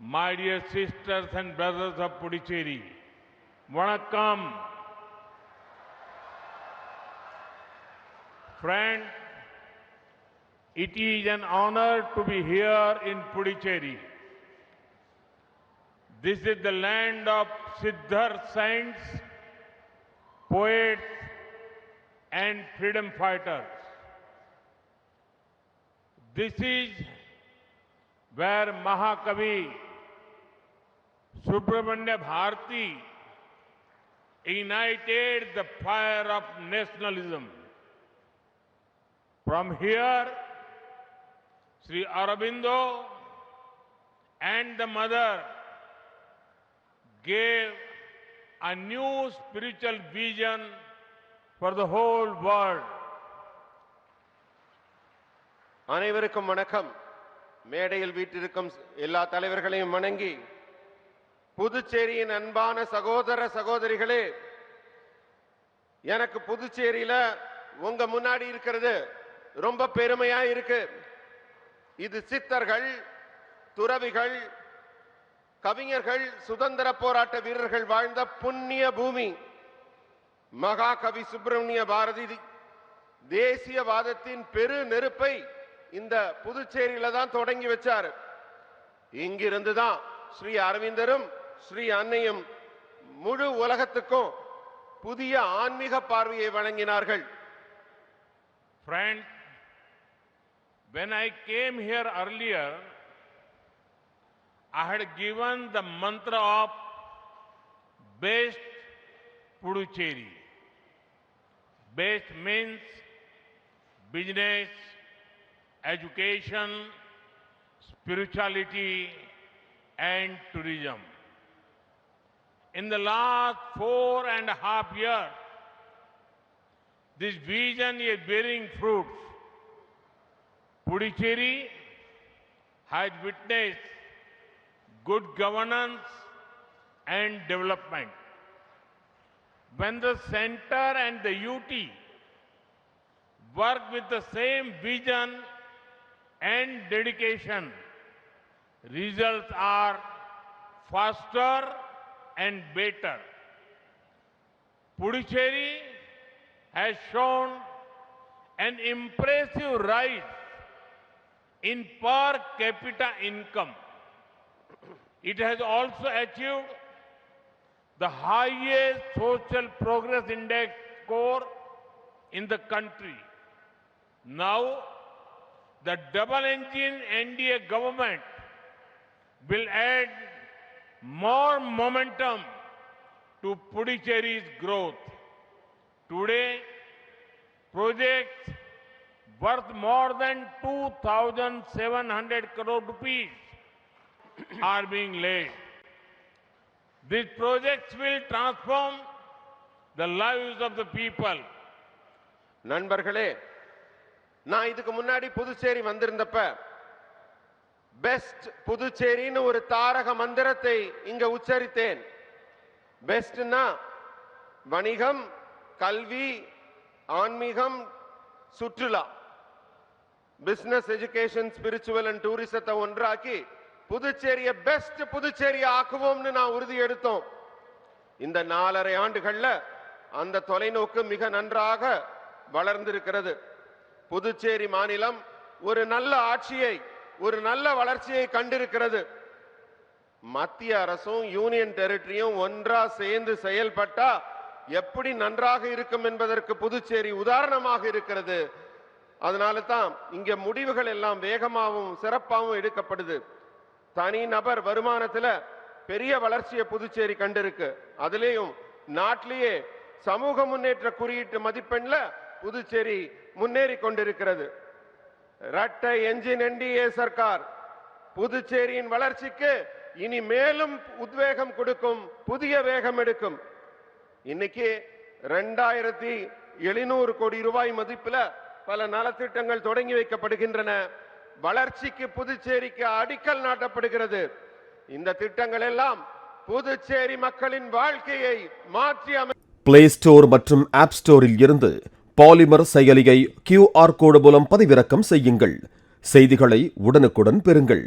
My dear sisters and brothers of Puducherry, Vanakkam. Friends, it is an honor to be here in Puducherry. This is the land of Siddhar saints, poets, and freedom fighters. This is where Mahakavi Subramanya Bharati ignited the fire of nationalism. From here, Sri Aurobindo and the mother gave a new spiritual vision for the whole world. அனைவருக்கும் வணக்கம். மேடையில் வீற்றிருக்கும் எல்லா தலைவர்களையும் வணங்கி, புதுச்சேரியின் அன்பான சகோதர சகோதரிகளே, எனக்கு புதுச்சேரியில உங்க முன்னாடி இருக்கிறது ரொம்ப பெருமையா இருக்கு. இது சித்தர்கள், துறவிகள், கவிஞர்கள், சுதந்திர போராட்ட வீரர்கள் வாழ்ந்த புண்ணிய பூமி. மகாகவி சுப்பிரமணிய பாரதி தேசியவாதத்தின் பெரு நெருப்பை இந்த புதுச்சேரியில தான் தொடங்கி வச்சார். இங்கிருந்து தான் ஸ்ரீ அரவிந்தரும் ஸ்ரீ அன்னையும் முழு உலகத்துக்கும் புதிய ஆன்மீக பார்வையை வழங்கினார்கள். Friends, when I came here earlier, I had given the mantra of best Puducherry. Best means business, education, spirituality, and tourism. In the last 4.5 years, this vision is bearing fruits. Puducherry has witnessed good governance and development. When the center and the UT work with the same vision and dedication, results are faster and better. Puducherry has shown an impressive rise in per capita income. It has also achieved the highest social progress index score in the country. Now, the double-engine NDA government will add more momentum to Puducherry's growth. Today, projects worth more than 2,700 crore rupees are being laid. These projects will transform the lives of the people. நண்பர்களே, நான் இதுக்கு முன்னாடி Puducherry வந்திருந்தப்ப best புதுச்சேரின்னு ஒரு தாரக மந்திரத்தை இங்க உச்சரித்தேன். பெஸ்ட்னா வணிகம், கல்வி, ஆன்மீகம், சுற்றுலா, பிசினஸ், எஜுகேஷன், ஸ்பிரிச்சுவல் அண்ட் டூரிசத்தை ஒன்றாக்கி புதுச்சேரியை பெஸ்ட் புதுச்சேரியை ஆக்குவோம்னு நான் உறுதி எடுத்தோம். இந்த 4.5 ஆண்டுகள்ல அந்த தொலைநோக்கு மிக நன்றாக வளர்ந்திருக்கிறது. புதுச்சேரி மாநிலம் ஒரு நல்ல ஆட்சியை, ஒரு நல்ல வளர்ச்சியை கண்டிருக்கிறது. மத்திய அரசும் யூனியன் டெரிட்டரியும் ஒன்றா சேர்ந்து செயல்பட்டா எப்படி நன்றாக இருக்கும் என்பதற்கு புதுச்சேரி உதாரணமாக இருக்கிறது. அதனால தான் இங்க முடிவுகள் எல்லாம் வேகமாகவும் சிறப்பாகவும் எடுக்கப்படுது. தனிநபர் வருமானத்துல பெரிய வளர்ச்சியை புதுச்சேரி கண்டிருக்கு. அதுலயும் நாட்டிலேயே சமூக முன்னேற்ற குறியீட்டு மதிப்பெண்ல புதுச்சேரி முன்னேறி கொண்டிருக்கிறது. இரட்டை என்ஜின் என்டிஏ சர்க்கார் புதுச்சேரியின் வளர்ச்சிக்கு இனி மேலும் உத்வேகம் கொடுக்கும், புதிய வேகம் எடுக்கும். இன்னைக்கு 2700 கோடி ரூபாய் மதிப்புல பல நலத்திட்டங்கள் தொடங்கி வைக்கப்படுகின்றன. வளர்ச்சிக்கு புதுச்சேரிக்கு அடிக்கல் நாட்டப்படுகிறது. இந்த திட்டங்கள் எல்லாம் புதுச்சேரி மக்களின் வாழ்க்கையை மாற்றி பிளே ஸ்டோர் மற்றும் ஆப் ஸ்டோரில் இருந்து பாலிமர் செயலியை QR கோடு மூலம் பதிவிறக்கம் செய்யுங்கள். செய்திகளை உடனுக்குடன் பெறுங்கள்.